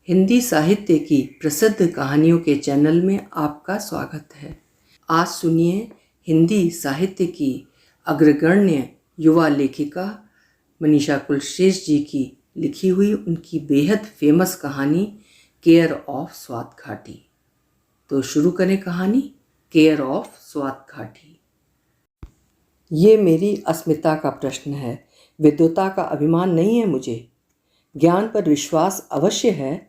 हिंदी साहित्य की प्रसिद्ध कहानियों के चैनल में आपका स्वागत है। आज सुनिए हिंदी साहित्य की अग्रगण्य युवा लेखिका मनीषा कुलश्रेष्ठ जी की लिखी हुई उनकी बेहद फेमस कहानी केयर ऑफ स्वात घाटी। तो शुरू करें कहानी केयर ऑफ स्वात घाटी। ये मेरी अस्मिता का प्रश्न है, विद्वता का अभिमान नहीं है मुझे। ज्ञान पर विश्वास अवश्य है।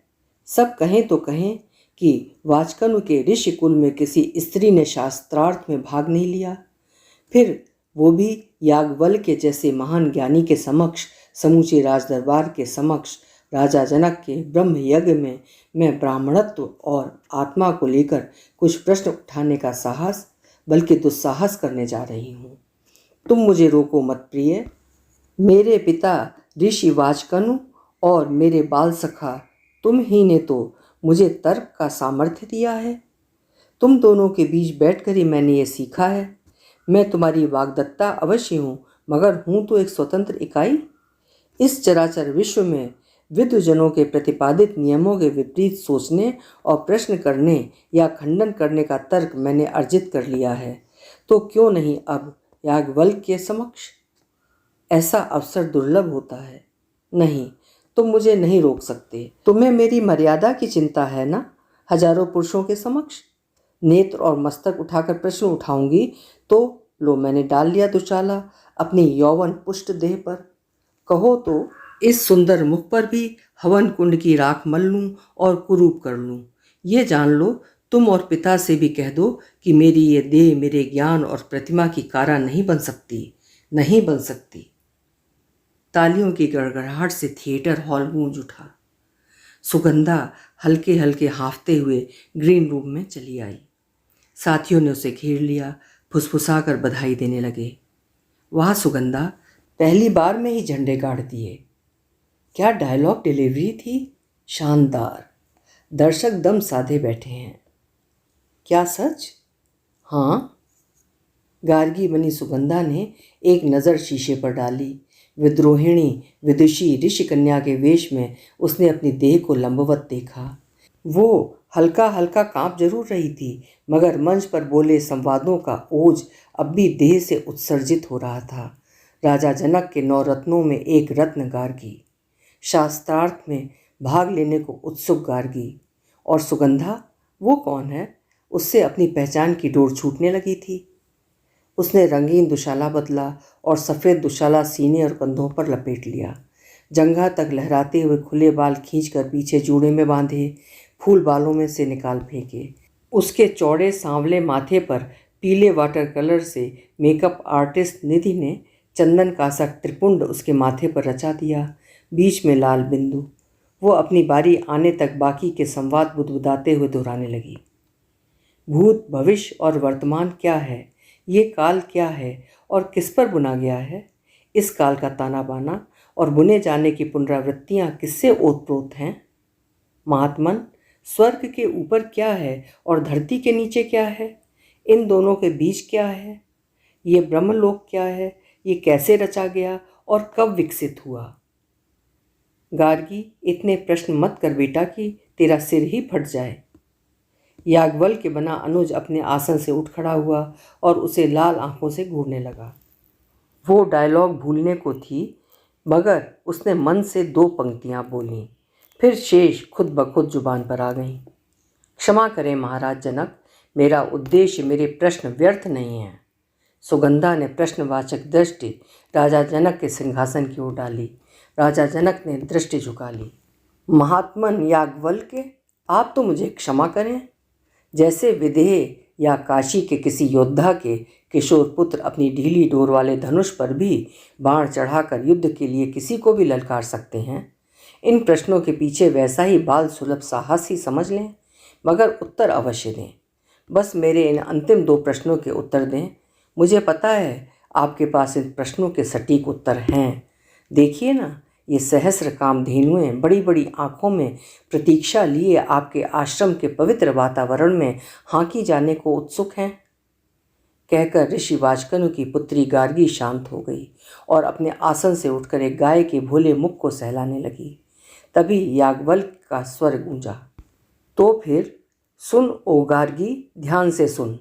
सब कहें तो कहें कि वाचकनु के ऋषि कुल में किसी स्त्री ने शास्त्रार्थ में भाग नहीं लिया, फिर वो भी याज्ञवल्क्य के जैसे महान ज्ञानी के समक्ष, समूचे राजदरबार के समक्ष। राजा जनक के ब्रह्म यज्ञ में मैं ब्राह्मणत्व और आत्मा को लेकर कुछ प्रश्न उठाने का साहस बल्कि दुस्साहस करने जा रही हूँ। तुम मुझे रोको मत प्रिय। मेरे पिता ऋषि वाचकनु और मेरे बाल सखा तुम ही ने तो मुझे तर्क का सामर्थ्य दिया है। तुम दोनों के बीच बैठकर ही मैंने ये सीखा है। मैं तुम्हारी वाग्दत्ता अवश्य हूँ, मगर हूँ तो एक स्वतंत्र इकाई। इस चराचर विश्व में विद्वजनों के प्रतिपादित नियमों के विपरीत सोचने और प्रश्न करने या खंडन करने का तर्क मैंने अर्जित कर लिया है, तो क्यों नहीं अब याज्ञवल्क्य के समक्ष? ऐसा अवसर दुर्लभ होता है। नहीं, तुम मुझे नहीं रोक सकते। तुम्हें मेरी मर्यादा की चिंता है ना? हजारों पुरुषों के समक्ष नेत्र और मस्तक उठाकर प्रश्न उठाऊंगी तो लो मैंने डाल लिया दुशाला अपनी यौवन पुष्ट देह पर। कहो तो इस सुंदर मुख पर भी हवन कुंड की राख मल लूं और कुरूप कर लूं। ये जान लो, तुम और पिता से भी कह दो कि मेरी ये देह मेरे ज्ञान और प्रतिमा की कारा नहीं बन सकती, नहीं बन सकती। तालियों की गड़गड़ाहट से थिएटर हॉल गूंज उठा। सुगंधा हल्के हल्के हांफते हुए ग्रीन रूम में चली आई। साथियों ने उसे घेर लिया, फुसफुसा कर बधाई देने लगे। वाह सुगंधा, पहली बार में ही झंडे गाड़ दिए। क्या डायलॉग डिलीवरी थी, शानदार। दर्शक दम साधे बैठे हैं। क्या सच? हाँ, गार्गी बनी सुगंधा ने एक नज़र शीशे पर डाली। विद्रोहिणी विदुषी ऋषि कन्या के वेश में उसने अपनी देह को लंबवत देखा। वो हल्का हल्का कांप जरूर रही थी, मगर मंच पर बोले संवादों का ओज अब भी देह से उत्सर्जित हो रहा था। राजा जनक के 9 रत्नों में एक रत्न गार्गी, शास्त्रार्थ में भाग लेने को उत्सुक गार्गी। और सुगंधा, वो कौन है? उससे अपनी पहचान की डोर छूटने लगी थी। उसने रंगीन दुशाला बदला और सफ़ेद दुशाला सीने और कंधों पर लपेट लिया। जंघा तक लहराते हुए खुले बाल खींचकर पीछे जूड़े में बांधे, फूल बालों में से निकाल फेंके। उसके चौड़े सांवले माथे पर पीले वाटर कलर से मेकअप आर्टिस्ट निधि ने चंदन का सा त्रिपुंड उसके माथे पर रचा दिया, बीच में लाल बिंदु। वो अपनी बारी आने तक बाकी के संवाद बुदबुदाते हुए दोहराने लगी। भूत, भविष्य और वर्तमान क्या है? ये काल क्या है और किस पर बुना गया है? इस काल का ताना बाना और बुने जाने की पुनरावृत्तियाँ किससे ओतप्रोत हैं? महात्मन, स्वर्ग के ऊपर क्या है और धरती के नीचे क्या है? इन दोनों के बीच क्या है? ये ब्रह्मलोक क्या है? ये कैसे रचा गया और कब विकसित हुआ? गार्गी, इतने प्रश्न मत कर बेटा कि तेरा सिर ही फट जाए। याज्ञवल्क्य के बना अनुज अपने आसन से उठ खड़ा हुआ और उसे लाल आंखों से घूरने लगा। वो डायलॉग भूलने को थी, मगर उसने मन से 2 पंक्तियां बोलीं, फिर शेष खुद ब खुद जुबान पर आ गईं। क्षमा करें महाराज जनक, मेरा उद्देश्य मेरे प्रश्न व्यर्थ नहीं है। सुगंधा ने प्रश्नवाचक दृष्टि राजा जनक के सिंहासन की ओर डाली। राजा जनक ने दृष्टि झुका ली। महात्मन याज्ञवल्क्य, आप तो मुझे क्षमा करें। जैसे विदेह या काशी के किसी योद्धा के किशोर पुत्र अपनी ढीली डोर वाले धनुष पर भी बाण चढ़ाकर युद्ध के लिए किसी को भी ललकार सकते हैं, इन प्रश्नों के पीछे वैसा ही बाल सुलभ साहस ही समझ लें, मगर उत्तर अवश्य दें। बस मेरे इन अंतिम 2 प्रश्नों के उत्तर दें। मुझे पता है आपके पास इन प्रश्नों के सटीक उत्तर हैं। देखिए ना, ये सहस्र कामधेनुएं बड़ी बड़ी आँखों में प्रतीक्षा लिए आपके आश्रम के पवित्र वातावरण में हाँकी जाने को उत्सुक हैं। कहकर ऋषि वाचकनु की पुत्री गार्गी शांत हो गई और अपने आसन से उठकर एक गाय के भोले मुख को सहलाने लगी। तभी याज्ञवल्क्य का स्वर गूंजा, तो फिर सुन ओ गार्गी, ध्यान से सुन।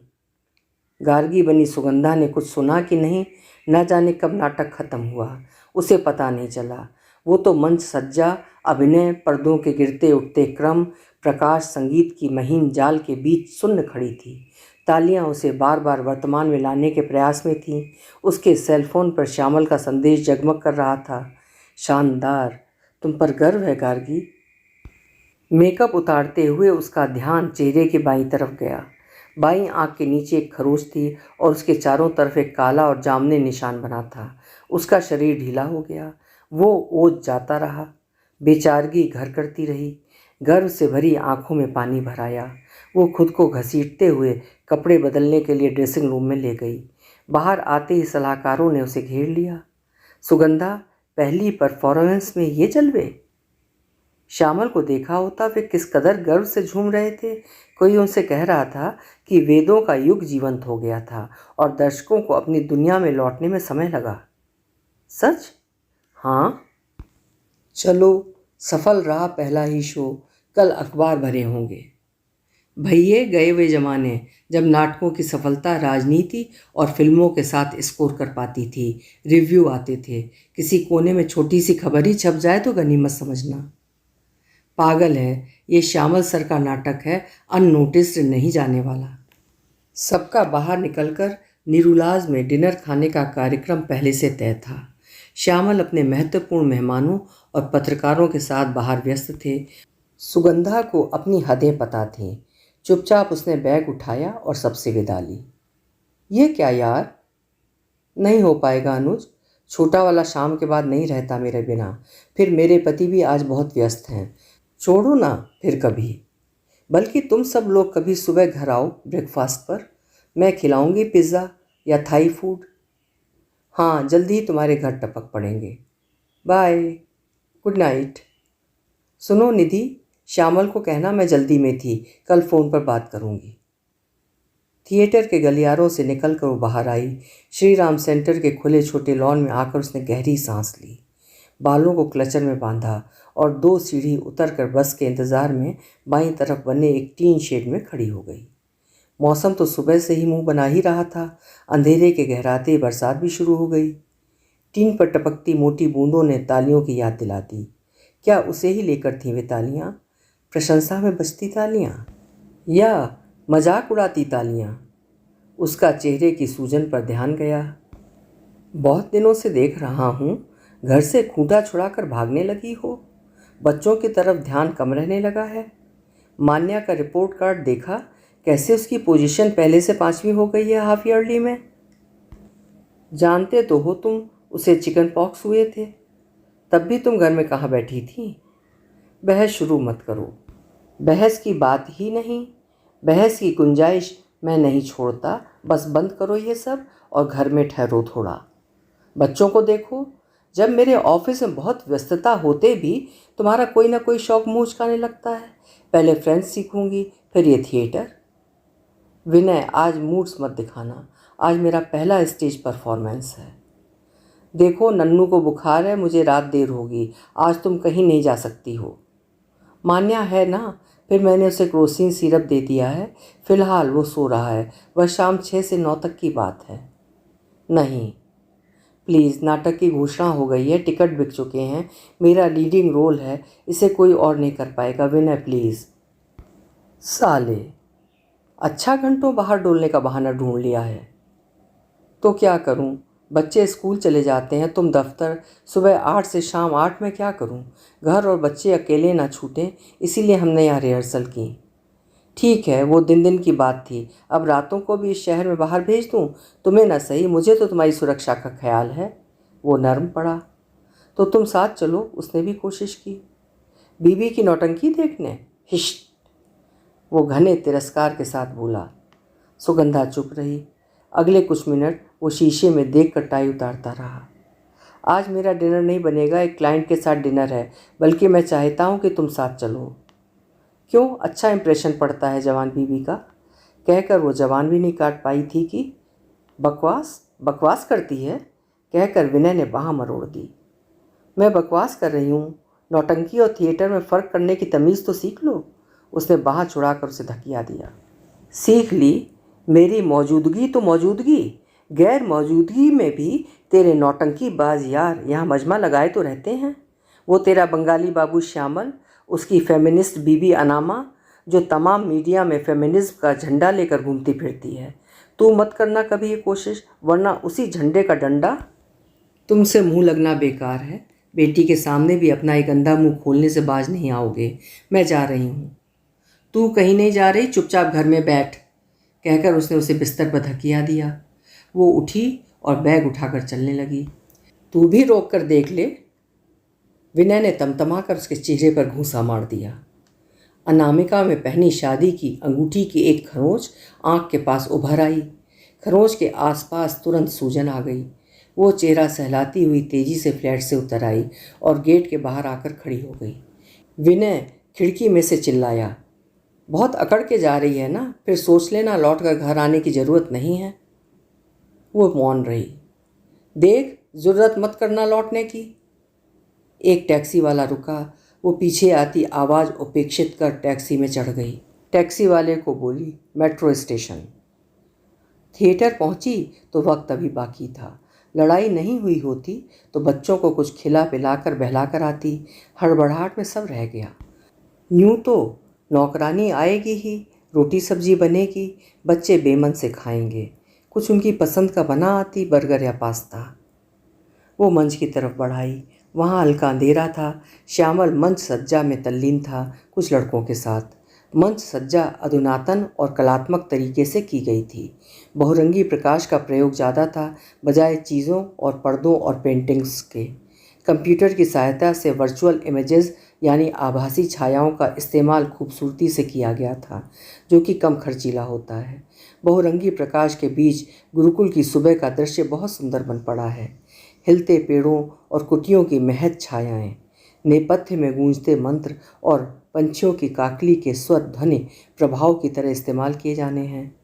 गार्गी बनी सुगंधा ने कुछ सुना कि नहीं, न जाने कब नाटक खत्म हुआ, उसे पता नहीं चला। वो तो मंच सज्जा, अभिनय, पर्दों के गिरते उठते क्रम, प्रकाश, संगीत की महीन जाल के बीच सुन्न खड़ी थी। तालियां उसे बार बार वर्तमान में लाने के प्रयास में थीं। उसके सेलफोन पर श्यामल का संदेश जगमग कर रहा था, शानदार, तुम पर गर्व है गार्गी। मेकअप उतारते हुए उसका ध्यान चेहरे के बाईं तरफ गया। बाईं आंख के नीचे एक खरोच थी और उसके चारों तरफ एक काला और जामने निशान बना था। उसका शरीर ढीला हो गया। वो ओझ जाता रहा। बेचारगी घर करती रही। गर्व से भरी आंखों में पानी भर आया। वो खुद को घसीटते हुए कपड़े बदलने के लिए ड्रेसिंग रूम में ले गई। बाहर आते ही सलाहकारों ने उसे घेर लिया। सुगंधा, पहली परफॉर्मेंस में ये जलवे। श्यामल को देखा होता वे किस कदर गर्व से झूम रहे थे। कोई उनसे कह रहा था कि वेदों का युग जीवंत हो गया था और दर्शकों को अपनी दुनिया में लौटने में समय लगा। सच? हाँ। चलो, सफल रहा पहला ही शो, कल अखबार भरे होंगे। भैये गए वे जमाने जब नाटकों की सफलता राजनीति और फिल्मों के साथ स्कोर कर पाती थी। रिव्यू आते थे, किसी कोने में छोटी सी खबर ही छप जाए तो गनीमत समझना। पागल है, ये श्यामल सर का नाटक है, अननोटिस्ड नहीं जाने वाला। सबका बाहर निकलकर निरुलाज में डिनर खाने का कार्यक्रम पहले से तय था। श्यामल अपने महत्वपूर्ण मेहमानों और पत्रकारों के साथ बाहर व्यस्त थे। सुगंधा को अपनी हदें पता थीं। चुपचाप उसने बैग उठाया और सबसे विदा ली। ये क्या यार? नहीं हो पाएगा अनुज, छोटा वाला शाम के बाद नहीं रहता मेरे बिना, फिर मेरे पति भी आज बहुत व्यस्त हैं। छोड़ो ना, फिर कभी। बल्कि तुम सब लोग कभी सुबह घर आओ ब्रेकफास्ट पर, मैं खिलाऊंगी पिज़्ज़ा या थाई फूड। हाँ, जल्दी ही तुम्हारे घर टपक पड़ेंगे। Bye, good night. सुनो निधि, श्यामल को कहना मैं जल्दी में थी, कल फ़ोन पर बात करूंगी। थिएटर के गलियारों से निकलकर वो बाहर आई। श्री राम सेंटर के खुले छोटे लॉन में आकर उसने गहरी सांस ली, बालों को क्लचर में बांधा और 2 सीढ़ी उतरकर बस के इंतज़ार में बाईं तरफ बने एक टीन शेड में खड़ी हो गई। मौसम तो सुबह से ही मुंह बना ही रहा था। अंधेरे के गहराते ही बरसात भी शुरू हो गई। टीन पर टपकती मोटी बूंदों ने तालियों की याद दिला दी। क्या उसे ही लेकर थीं वे तालियां? प्रशंसा में बजती तालियां या मजाक उड़ाती तालियां? उसका चेहरे की सूजन पर ध्यान गया। बहुत दिनों से देख रहा हूँ, घर से खूंटा छुड़ाकर भागने लगी हो। बच्चों की तरफ ध्यान कम रहने लगा है। मान्या का रिपोर्ट कार्ड देखा, कैसे उसकी पोजीशन पहले से 5वीं हो गई है हाफ ईयरली में। जानते तो हो तुम, उसे चिकन पॉक्स हुए थे, तब भी तुम घर में कहाँ बैठी थी। बहस शुरू मत करो। बहस की बात ही नहीं, बहस की गुंजाइश मैं नहीं छोड़ता। बस बंद करो ये सब और घर में ठहरो थोड़ा। बच्चों को देखो, जब मेरे ऑफिस में बहुत व्यस्तता होते भी तुम्हारा कोई ना कोई शौक मुँह उचकाने लगता है। पहले फ्रेंच सीखूंगी, फिर ये थिएटर। विनय, आज मूड्स मत दिखाना, आज मेरा पहला स्टेज परफॉर्मेंस है। देखो, नन्नू को बुखार है, मुझे रात देर होगी, आज तुम कहीं नहीं जा सकती हो। मान्या है ना, फिर मैंने उसे क्रोसिन सिरप दे दिया है। फिलहाल वो सो रहा है, वह शाम 6 से 9 तक की बात है। नहीं प्लीज़, नाटक की घोषणा हो गई है, टिकट बिक चुके हैं, मेरा लीडिंग रोल है, इसे कोई और नहीं कर पाएगा। विनय प्लीज़। साले, अच्छा घंटों बाहर डोलने का बहाना ढूंढ लिया है। तो क्या करूं? बच्चे स्कूल चले जाते हैं, तुम दफ्तर। सुबह 8 से शाम 8 में क्या करूं? घर और बच्चे अकेले ना छूटें, इसीलिए हमने यहाँ रिहर्सल की। ठीक है, वो दिन दिन की बात थी, अब रातों को भी इस शहर में बाहर भेज दूं? तुम्हें ना सही, मुझे तो तुम्हारी सुरक्षा का ख्याल है। वो नर्म पड़ा। तो तुम साथ चलो, उसने भी कोशिश की। बीबी की नौटंकी देखने? हिश्ट, वो घने तिरस्कार के साथ बोला। सुगंधा चुप रही। अगले कुछ मिनट वो शीशे में देख कर टाई उतारता रहा। आज मेरा डिनर नहीं बनेगा, एक क्लाइंट के साथ डिनर है, बल्कि मैं चाहता हूँ कि तुम साथ चलो। क्यों? अच्छा इंप्रेशन पड़ता है जवान बीवी का। कहकर वो जवान भी नहीं काट पाई थी कि बकवास बकवास करती है। कहकर विनय ने बाह मरोड़ दी। मैं बकवास कर रही हूँ? नौटंकी और थिएटर में फ़र्क करने की तमीज़ तो सीख लो। उसने बाँह छुड़ाकर उसे धकिया दिया। सीख ली? मेरी मौजूदगी तो मौजूदगी, गैर मौजूदगी में भी तेरे नौटंकीबाज यार यहाँ मजमा लगाए तो रहते हैं। वो तेरा बंगाली बाबू श्यामल, उसकी फेमिनिस्ट बीबी अनामा, जो तमाम मीडिया में फेमिनिज्म का झंडा लेकर घूमती फिरती है। तू मत करना कभी ये कोशिश, वरना उसी झंडे का डंडा। तुमसे मुंह लगना बेकार है। बेटी के सामने भी अपना एक गंदा मुंह खोलने से बाज नहीं आओगे। मैं जा रही हूँ। तू कहीं नहीं जा रही, चुपचाप घर में बैठ, कहकर उसने उसे बिस्तर पर धकिया दिया। वो उठी और बैग उठाकर चलने लगी। तू भी रोक कर देख ले। विनय ने तमतमा कर उसके चेहरे पर घूंसा मार दिया। अनामिका में पहनी शादी की अंगूठी की एक खरोंच आँख के पास उभर आई। खरोंच के आसपास तुरंत सूजन आ गई। वो चेहरा सहलाती हुई तेजी से फ्लैट से उतर आई और गेट के बाहर आकर खड़ी हो गई। विनय खिड़की में से चिल्लाया, बहुत अकड़ के जा रही है ना, फिर सोच लेना लौट कर घर आने की ज़रूरत नहीं है। वो मौन रही। देख, ज़रूरत मत करना लौटने की। एक टैक्सी वाला रुका। वो पीछे आती आवाज़ उपेक्षित कर टैक्सी में चढ़ गई। टैक्सी वाले को बोली, मेट्रो स्टेशन। थिएटर पहुंची तो वक्त अभी बाकी था। लड़ाई नहीं हुई होती तो बच्चों को कुछ खिला पिलाकर बहलाकर आती। हड़बड़ाहट में सब रह गया। यूँ तो नौकरानी आएगी ही, रोटी सब्जी बनेगी, बच्चे बेमन से खाएंगे। कुछ उनकी पसंद का बना आती, बर्गर या पास्ता। वो मंच की तरफ बढ़ाई। वहाँ हल्का अंधेरा था। श्यामल मंच सज्जा में तल्लीन था, कुछ लड़कों के साथ। मंच सज्जा अधुनातन और कलात्मक तरीके से की गई थी। बहुरंगी प्रकाश का प्रयोग ज़्यादा था, बजाय चीज़ों और पर्दों और पेंटिंग्स के। कंप्यूटर की सहायता से वर्चुअल इमेजेस यानी आभासी छायाओं का इस्तेमाल खूबसूरती से किया गया था, जो कि कम खर्चीला होता है। बहुरंगी प्रकाश के बीच गुरुकुल की सुबह का दृश्य बहुत सुंदर बन पड़ा है। हिलते पेड़ों और कुटियों की महक छायाएं, नेपथ्य में गूंजते मंत्र और पंछियों की काकली के स्वर ध्वनि प्रभाव की तरह इस्तेमाल किए जाने हैं।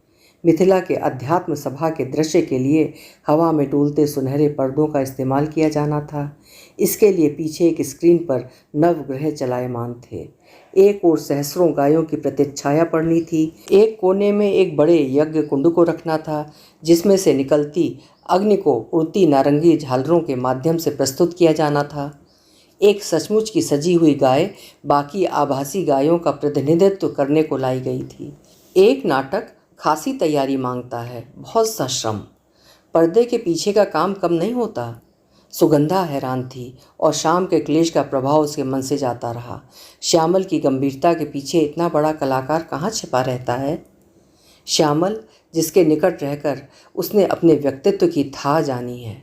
मिथिला के अध्यात्म सभा के दृश्य के लिए हवा में डोलते सुनहरे पर्दों का इस्तेमाल किया जाना था। इसके लिए पीछे एक स्क्रीन पर नवग्रह चलायमान थे। एक ओर सहस्रों गायों की प्रतिच्छाया पड़नी थी। एक कोने में एक बड़े यज्ञ कुंड को रखना था, जिसमें से निकलती अग्नि को उड़ती नारंगी झालरों के माध्यम से प्रस्तुत किया जाना था। एक सचमुच की सजी हुई गाय बाकी आभासी गायों का प्रतिनिधित्व करने को लाई गई थी। एक नाटक खासी तैयारी मांगता है, बहुत सा श्रम। पर्दे के पीछे का काम कम नहीं होता। सुगंधा हैरान थी और शाम के क्लेश का प्रभाव उसके मन से जाता रहा। श्यामल की गंभीरता के पीछे इतना बड़ा कलाकार कहाँ छिपा रहता है? श्यामल जिसके निकट रहकर उसने अपने व्यक्तित्व की था जानी है।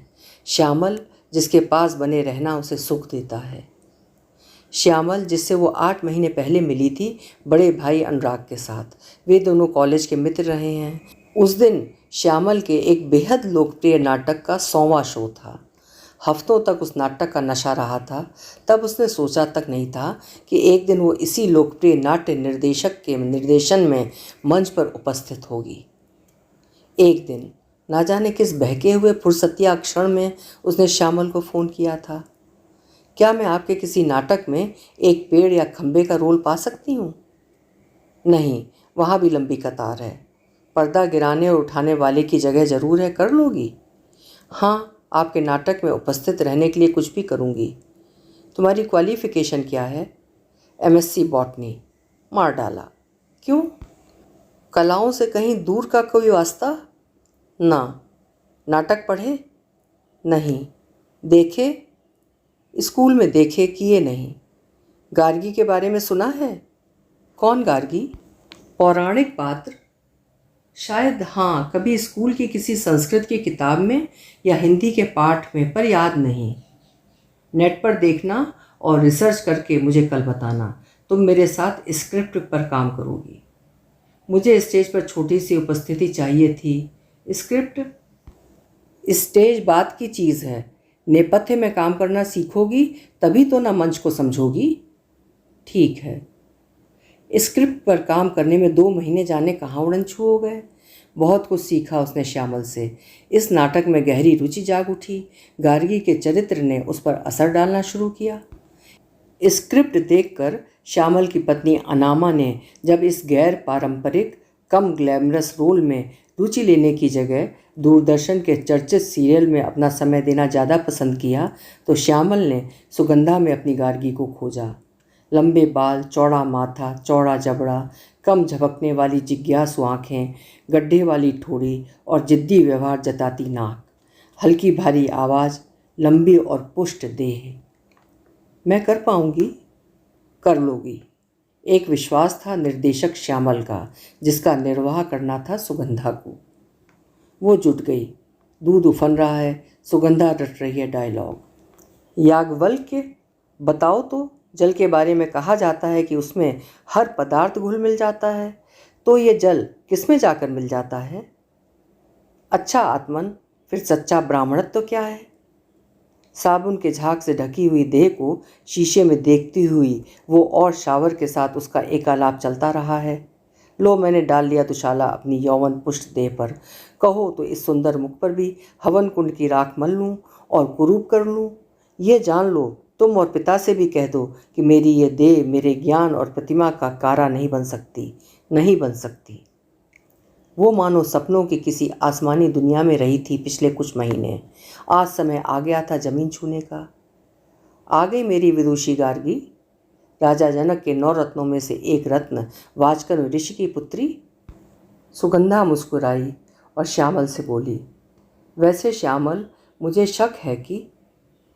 श्यामल जिसके पास बने रहना उसे सुख देता है। श्यामल जिससे वो 8 महीने पहले मिली थी बड़े भाई अनुराग के साथ। वे दोनों कॉलेज के मित्र रहे हैं। उस दिन श्यामल के एक बेहद लोकप्रिय नाटक का 100वां शो था। हफ्तों तक उस नाटक का नशा रहा था। तब उसने सोचा तक नहीं था कि एक दिन वो इसी लोकप्रिय नाट्य निर्देशक के निर्देशन में मंच पर उपस्थित होगी। एक दिन ना जाने किस बहके हुए फुर्सतिया क्षण में उसने श्यामल को फ़ोन किया था। क्या मैं आपके किसी नाटक में एक पेड़ या खंबे का रोल पा सकती हूँ? नहीं, वहाँ भी लंबी कतार है। पर्दा गिराने और उठाने वाले की जगह ज़रूर है, कर लोगी? हाँ, आपके नाटक में उपस्थित रहने के लिए कुछ भी करूँगी। तुम्हारी क्वालिफ़िकेशन क्या है? MSc botany. मार डाला। क्यों? कलाओं से कहीं दूर का कोई वास्ता? ना। नाटक पढ़े? नहीं। देखे? स्कूल में देखे, किए नहीं। गार्गी के बारे में सुना है? कौन गार्गी? पौराणिक पात्र? शायद हाँ, कभी स्कूल की किसी संस्कृत की किताब में या हिंदी के पाठ में, पर याद नहीं। नेट पर देखना और रिसर्च करके मुझे कल बताना। तुम मेरे साथ स्क्रिप्ट पर काम करोगी। मुझे स्टेज पर छोटी सी उपस्थिति चाहिए थी। स्क्रिप्ट? स्टेज बात की चीज़ है। नेपथ्य में काम करना सीखोगी तभी तो ना मंच को समझोगी। ठीक है। स्क्रिप्ट पर काम करने में 2 महीने जाने कहाँ उड़नछू हो गए। बहुत कुछ सीखा उसने श्यामल से। इस नाटक में गहरी रुचि जाग उठी। गार्गी के चरित्र ने उस पर असर डालना शुरू किया। स्क्रिप्ट देखकर श्यामल की पत्नी अनामा ने जब इस गैर पारंपरिक कम ग्लैमरस रोल में रुचि लेने की जगह दूरदर्शन के चर्चित सीरियल में अपना समय देना ज़्यादा पसंद किया तो श्यामल ने सुगंधा में अपनी गार्गी को खोजा। लंबे बाल, चौड़ा माथा, चौड़ा जबड़ा, कम झपकने वाली जिज्ञासु आँखें, गड्ढे वाली ठोड़ी और जिद्दी व्यवहार जताती नाक, हल्की भारी आवाज़, लंबी और पुष्ट देह। मैं कर पाऊंगी, कर लोगी। एक विश्वास था निर्देशक श्यामल का, जिसका निर्वाह करना था सुगंधा को। वो जुट गई। दूध उफन रहा है, सुगंधा रट रही है डायलॉग। याज्ञवल्क्य, बताओ तो, जल के बारे में कहा जाता है कि उसमें हर पदार्थ घुल मिल जाता है, तो ये जल किसमें जाकर मिल जाता है? अच्छा आत्मन, फिर सच्चा ब्राह्मणत्व तो क्या है? साबुन के झाग से ढकी हुई देह को शीशे में देखती हुई वो और शावर के साथ उसका एकालाप चलता रहा है। लो, मैंने डाल लिया दुशाला अपनी यौवन पुष्ट देह पर। कहो तो इस सुंदर मुख पर भी हवन कुंड की राख मल लूँ और कुरूप कर लूँ। ये जान लो, तुम और पिता से भी कह दो कि मेरी ये देह मेरे ज्ञान और प्रतिमा का कारा नहीं बन सकती, नहीं बन सकती। वो मानो सपनों की किसी आसमानी दुनिया में रही थी पिछले कुछ महीने। आज समय आ गया था जमीन छूने का। आ गई मेरी विदुषी गार्गी, राजा जनक के 9 रत्नों में से एक रत्न, वाजकन ऋषि की पुत्री। सुगंधा मुस्कुराई और श्यामल से बोली, वैसे श्यामल, मुझे शक है कि।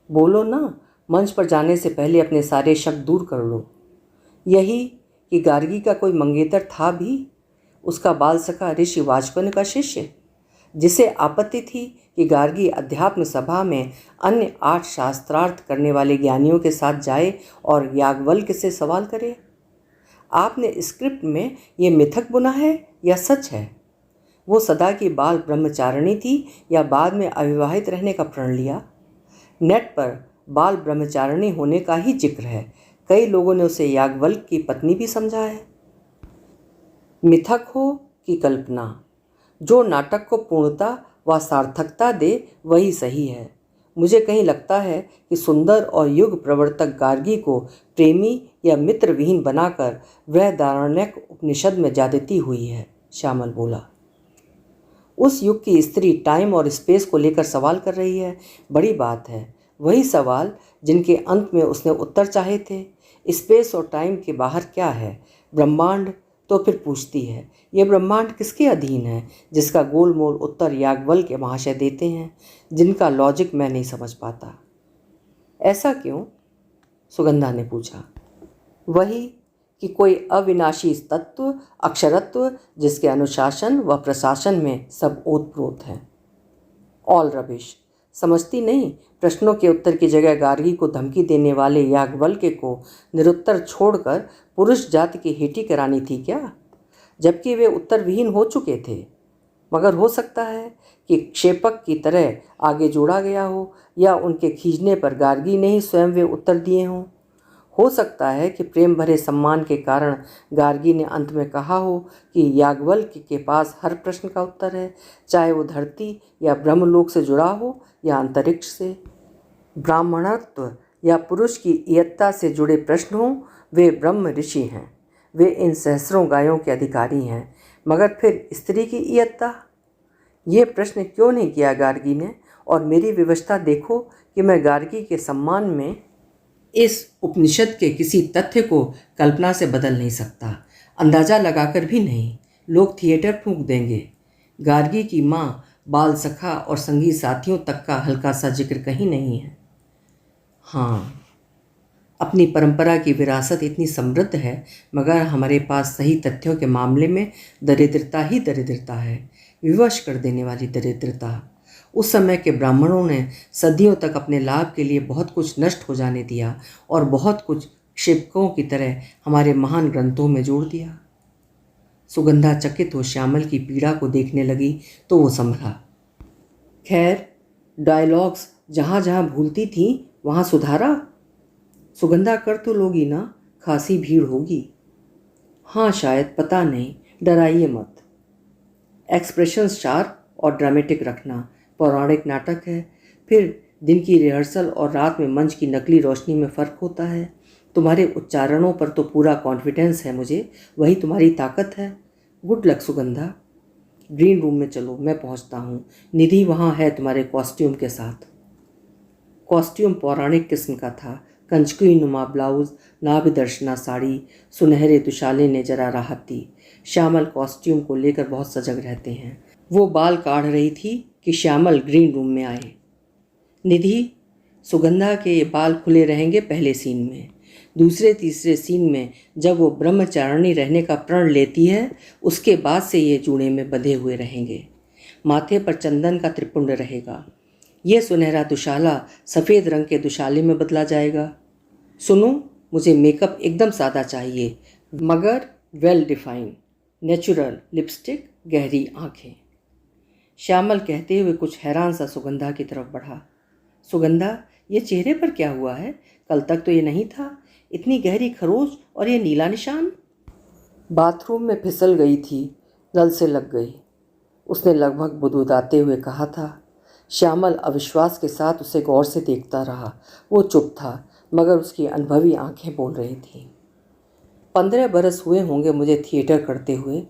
बोलो ना, मंच पर जाने से पहले अपने सारे शक दूर कर लो। यही कि गार्गी का कोई मंगेतर था भी, उसका बाल सखा ऋषि वाजपेयी का शिष्य, जिसे आपत्ति थी कि गार्गी अध्यात्म सभा में अन्य 8 शास्त्रार्थ करने वाले ज्ञानियों के साथ जाए और याज्ञवल्क्य से सवाल करे। आपने स्क्रिप्ट में ये मिथक बुना है या सच है? वो सदा की बाल ब्रह्मचारिणी थी या बाद में अविवाहित रहने का प्रण लिया? नेट पर बाल ब्रह्मचारिणी होने का ही जिक्र है। कई लोगों ने उसे याज्ञवल्क्य की पत्नी भी समझा है। मिथक हो कि कल्पना, जो नाटक को पूर्णता व सार्थकता दे वही सही है। मुझे कहीं लगता है कि सुंदर और युग प्रवर्तक गार्गी को प्रेमी या मित्र विहीन बनाकर वह दारण्यक उपनिषद में ज्यादती हुई है, श्यामल बोला। उस युग की स्त्री टाइम और स्पेस को लेकर सवाल कर रही है, बड़ी बात है। वही सवाल जिनके अंत में उसने उत्तर चाहे थे। स्पेस और टाइम के बाहर क्या है? ब्रह्मांड। तो फिर पूछती है, ये ब्रह्मांड किसके अधीन है, जिसका गोलमोल उत्तर याज्ञवल्क्य महाशय देते हैं, जिनका लॉजिक मैं नहीं समझ पाता। ऐसा क्यों? सुगंधा ने पूछा। वही कि कोई अविनाशी तत्व, अक्षरत्व, जिसके अनुशासन व प्रशासन में सब ओतप्रोत है। All rubbish. समझती नहीं? प्रश्नों के उत्तर की जगह गार्गी को धमकी देने वाले याज्ञवल्क्य को निरुत्तर छोड़कर पुरुष जाति की हेटी करानी थी क्या? जबकि वे उत्तर विहीन हो चुके थे। मगर हो सकता है कि क्षेपक की तरह आगे जोड़ा गया हो, या उनके खींचने पर गार्गी ने ही स्वयं वे उत्तर दिए हों। हो सकता है कि प्रेम भरे सम्मान के कारण गार्गी ने अंत में कहा हो कि याज्ञवल्क्य के पास हर प्रश्न का उत्तर है, चाहे वो धरती या ब्रह्मलोक से जुड़ा हो या अंतरिक्ष से। ब्राह्मणत्व या पुरुष की इयत्ता से जुड़े प्रश्न हों, वे ब्रह्म ऋषि हैं, वे इन सहस्रों गायों के अधिकारी हैं। मगर फिर स्त्री की इयत्ता? ये प्रश्न क्यों नहीं किया गार्गी ने? और मेरी विवशता देखो कि मैं गार्गी के सम्मान में इस उपनिषद के किसी तथ्य को कल्पना से बदल नहीं सकता, अंदाजा लगाकर भी नहीं। लोग थिएटर फूंक देंगे। गार्गी की माँ, बाल सखा और संगीत साथियों तक का हल्का सा जिक्र कहीं नहीं है। हाँ, अपनी परंपरा की विरासत इतनी समृद्ध है, मगर हमारे पास सही तथ्यों के मामले में दरिद्रता ही दरिद्रता है, विवश कर देने वाली दरिद्रता। उस समय के ब्राह्मणों ने सदियों तक अपने लाभ के लिए बहुत कुछ नष्ट हो जाने दिया और बहुत कुछ क्षिपकों की तरह हमारे महान ग्रंथों में जोड़ दिया। सुगंधा चकित हो श्यामल की पीड़ा को देखने लगी तो वो संभला। खैर, डायलॉग्स जहाँ जहाँ भूलती थी वहाँ सुधारा। सुगंधा कर तो लोगी ना, खासी भीड़ होगी। हाँ शायद, पता नहीं, डराइए मत। एक्सप्रेशंस शार्प और ड्रामेटिक रखना। पौराणिक नाटक है, फिर दिन की रिहर्सल और रात में मंच की नकली रोशनी में फ़र्क होता है। तुम्हारे उच्चारणों पर तो पूरा कॉन्फिडेंस है मुझे, वही तुम्हारी ताकत है। Good luck Sugandha. Green room में चलो, मैं पहुंचता हूँ। निधि वहाँ है तुम्हारे कॉस्ट्यूम के साथ। कॉस्ट्यूम पौराणिक किस्म का था। कंचुकी नुमा ब्लाउज, नाभिदर्शना साड़ी, सुनहरे दुशाले ने जरा राहत दी। श्यामल कॉस्ट्यूम को लेकर बहुत सजग रहते हैं। वो बाल काढ़ रही थी कि श्यामल ग्रीन रूम में आए। निधि, सुगंधा के बाल खुले रहेंगे पहले सीन में। दूसरे तीसरे सीन में जब वो ब्रह्मचारिणी रहने का प्रण लेती है, उसके बाद से ये जूड़े में बंधे हुए रहेंगे। माथे पर चंदन का त्रिपुंड रहेगा। ये सुनहरा दुशाला सफ़ेद रंग के दुशाले में बदला जाएगा। सुनो, मुझे मेकअप एकदम सादा चाहिए, मगर वेल डिफाइन। नेचुरल लिपस्टिक, गहरी आँखें। श्यामल कहते हुए कुछ हैरान सा सुगंधा की तरफ बढ़ा। सुगंधा, ये चेहरे पर क्या हुआ है? कल तक तो ये नहीं था। इतनी गहरी खरोच और ये नीला निशान। बाथरूम में फिसल गई थी, नल से लग गई, उसने लगभग बुदबुदाते हुए कहा था। श्यामल अविश्वास के साथ उसे गौर से देखता रहा। वो चुप था, मगर उसकी अनुभवी आंखें बोल रही थीं। 15 बरस हुए होंगे मुझे थिएटर करते हुए।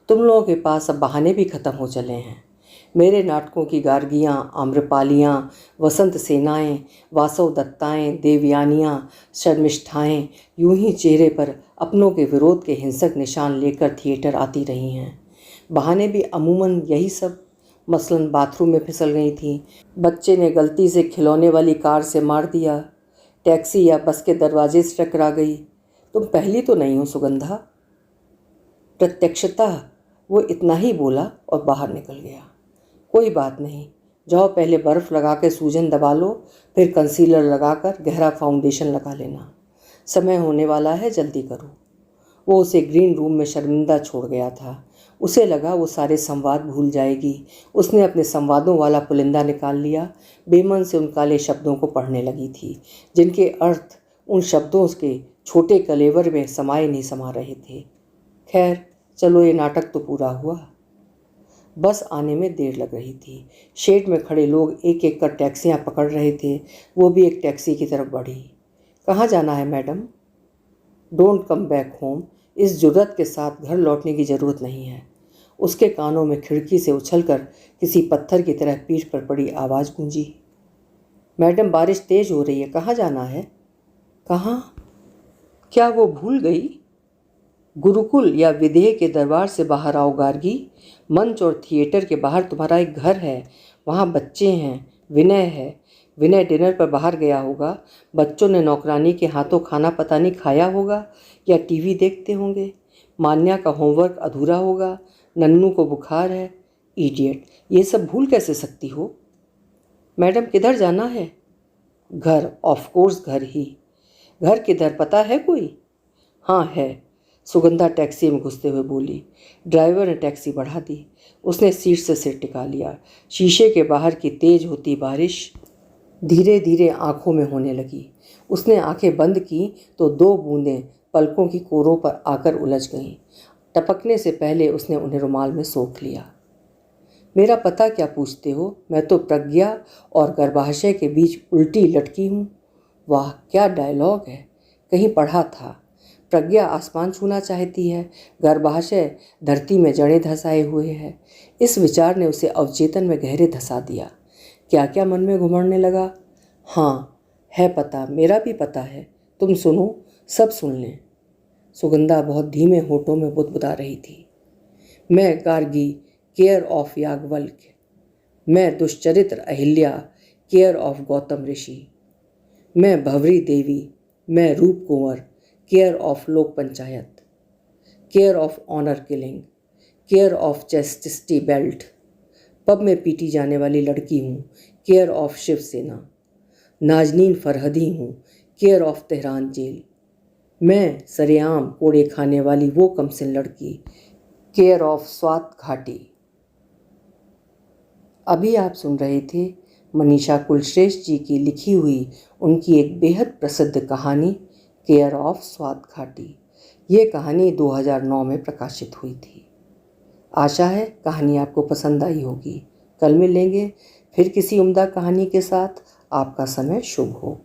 तुम लोगों के पास अब बहाने भी ख़त्म हो चले हैं। मेरे नाटकों की गार्गियाँ, आम्रपालियाँ, वसंत सेनाएँ, वासव दत्ताएँ, देवयानियाँ, शर्मिष्ठाएँ यूं ही चेहरे पर अपनों के विरोध के हिंसक निशान लेकर थिएटर आती रही हैं। बहाने भी अमूमन यही सब, मसलन बाथरूम में फिसल गई थी, बच्चे ने गलती से खिलौने वाली कार से मार दिया, टैक्सी या बस के दरवाजे से टकरा गई। तुम पहली तो नहीं हो सुगंधा। प्रत्यक्षतः वो इतना ही बोला और बाहर निकल गया। कोई बात नहीं, जाओ पहले बर्फ़ लगा के सूजन दबा लो, फिर कंसीलर लगाकर गहरा फाउंडेशन लगा लेना। समय होने वाला है, जल्दी करो। वो उसे ग्रीन रूम में शर्मिंदा छोड़ गया था। उसे लगा वो सारे संवाद भूल जाएगी। उसने अपने संवादों वाला पुलिंदा निकाल लिया। बेमन से उन काले शब्दों को पढ़ने लगी थी, जिनके अर्थ उन शब्दों के छोटे कलेवर में समाये नहीं समा रहे थे। खैर चलो, ये नाटक तो पूरा हुआ। बस आने में देर लग रही थी। शेड में खड़े लोग एक एक कर टैक्सियां पकड़ रहे थे। वो भी एक टैक्सी की तरफ बढ़ी। कहाँ जाना है madam? Don't come back home. इस जुर्रत के साथ घर लौटने की ज़रूरत नहीं है। उसके कानों में खिड़की से उछलकर किसी पत्थर की तरह पीठ पर पड़ी आवाज़ गूंजी। मैडम, बारिश तेज हो रही है, कहाँ जाना है? कहाँ? क्या वो भूल गई? गुरुकुल या विदेह के दरबार से बाहर आओ गार्गी। मंच और थिएटर के बाहर तुम्हारा एक घर है, वहाँ बच्चे हैं, विनय है। विनय डिनर पर बाहर गया होगा। बच्चों ने नौकरानी के हाथों खाना पता नहीं खाया होगा या टीवी देखते होंगे। मान्या का होमवर्क अधूरा होगा। नन्नू को बुखार है। इडियट, ये सब भूल कैसे सकती हो? मैडम, किधर जाना है? घर, ऑफ कोर्स घर ही। घर किधर, पता है कोई? हाँ है, सुगंधा टैक्सी में घुसते हुए बोली। ड्राइवर ने टैक्सी बढ़ा दी। उसने सीट से सिर टिका लिया। शीशे के बाहर की तेज होती बारिश धीरे धीरे आंखों में होने लगी। उसने आंखें बंद की तो 2 बूंदें पलकों की कोरों पर आकर उलझ गईं। टपकने से पहले उसने उन्हें रुमाल में सोख लिया। मेरा पता क्या पूछते हो? मैं तो प्रज्ञा और गर्भाशय के बीच उल्टी लटकी हूँ। वाह, क्या डायलॉग है! कहीं पढ़ा था। प्रज्ञा आसमान छूना चाहती है, गर्भाशय धरती में जड़ें धंसाए हुए है। इस विचार ने उसे अवचेतन में गहरे धंसा दिया। क्या क्या मन में घुमड़ने लगा। हाँ है पता, मेरा भी पता है। तुम सुनो, सब सुन लें। सुगंधा बहुत धीमे होठों में बुदबुदा रही थी। मैं गार्गी, केयर ऑफ याज्ञवल्क्य। मैं दुष्चरित्र अहिल्या, केयर ऑफ गौतम ऋषि। मैं भंवरी देवी, मैं रूप कुंवर, केयर ऑफ लोक panchayat. Care of honour killing, care of chastity belt. Pub में पीटी जाने वाली लड़की हूँ, केयर ऑफ शिवसेना। नाजनीन फरहदी हूँ, केयर ऑफ तेहरान जेल। मैं सरेआम कोड़े खाने वाली वो कमसिन लड़की, केयर ऑफ स्वात घाटी। अभी आप सुन रहे थे मनीषा कुलश्रेष्ठ जी की लिखी हुई उनकी एक बेहद प्रसिद्ध कहानी केयर ऑफ स्वात घाटी। ये कहानी 2009 में प्रकाशित हुई थी। आशा है कहानी आपको पसंद आई होगी। कल मिलेंगे फिर किसी उम्दा कहानी के साथ। आपका समय शुभ हो।